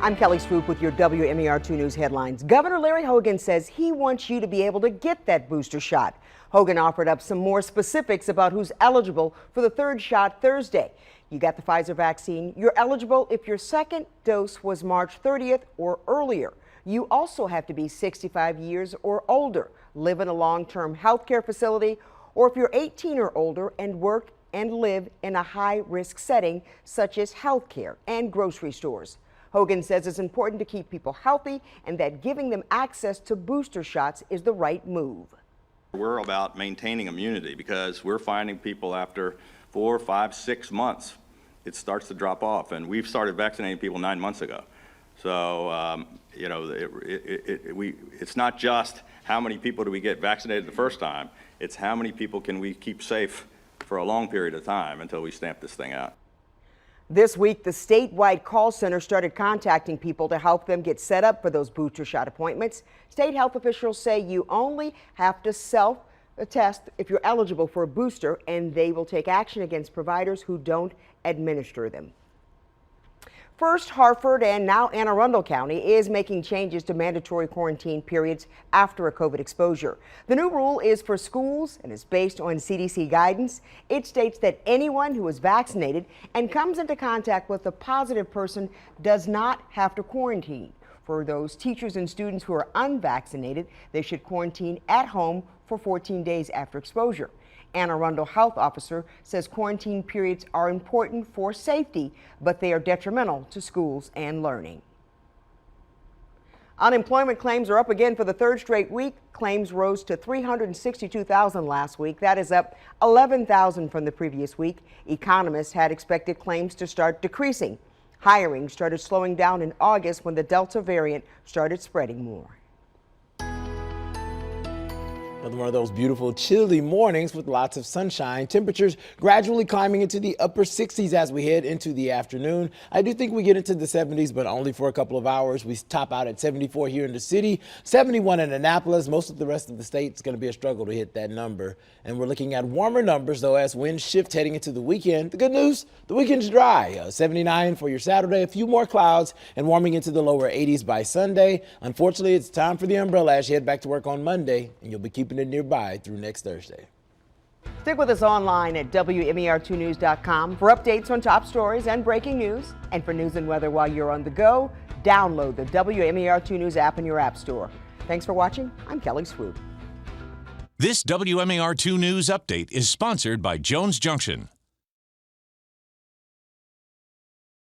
I'm Kelly Swoop with your WMAR 2 News headlines. Governor Larry Hogan says he wants you to be able to get that booster shot. Hogan offered up some more specifics about who's eligible for the third shot Thursday. You got the Pfizer vaccine. You're eligible if your second dose was March 30th or earlier. You also have to be 65 years or older, live in a long-term health care facility, or if you're 18 or older and work and live in a high-risk setting such as health care and grocery stores. Hogan says it's important to keep people healthy and that giving them access to booster shots is the right move. We're about maintaining immunity because we're finding people after 4, 5, 6 months, it starts to drop off. And we've started vaccinating people 9 months ago. So, it's not just how many people do we get vaccinated the first time, it's how many people can we keep safe for a long period of time until we stamp this thing out. This week, the statewide call center started contacting people to help them get set up for those booster shot appointments. State health officials say you only have to self-test if you're eligible for a booster, and they will take action against providers who don't administer them. First, Harford and now Anne Arundel County is making changes to mandatory quarantine periods after a COVID exposure. The new rule is for schools and is based on CDC guidance. It states that anyone who is vaccinated and comes into contact with a positive person does not have to quarantine. For those teachers and students who are unvaccinated, they should quarantine at home for 14 days after exposure. Anne Arundel health officer says quarantine periods are important for safety, but they are detrimental to schools and learning. Unemployment claims are up again for the third straight week. Claims rose to 362,000 last week. That is up 11,000 from the previous week. Economists had expected claims to start decreasing. Hiring started slowing down in August when the Delta variant started spreading more. Another one of those beautiful chilly mornings with lots of sunshine. Temperatures gradually climbing into the upper 60s as we head into the afternoon. I do think we get into the 70s, but only for a couple of hours. We top out at 74 here in the city, 71 in Annapolis. Most of the rest of the state is going to be a struggle to hit that number. And we're looking at warmer numbers, though, as winds shift heading into the weekend. The good news, the weekend's dry. 79 for your Saturday, a few more clouds, and warming into the lower 80s by Sunday. Unfortunately, it's time for the umbrella as you head back to work on Monday, and you'll be keeping it nearby through next Thursday. Stick with us online at WMAR2news.com for updates on top stories and breaking news. And for news and weather while you're on the go, download the WMAR2 News app in your app store. Thanks for watching. I'm Kelly Swoop. This WMAR2 News update is sponsored by Jones Junction.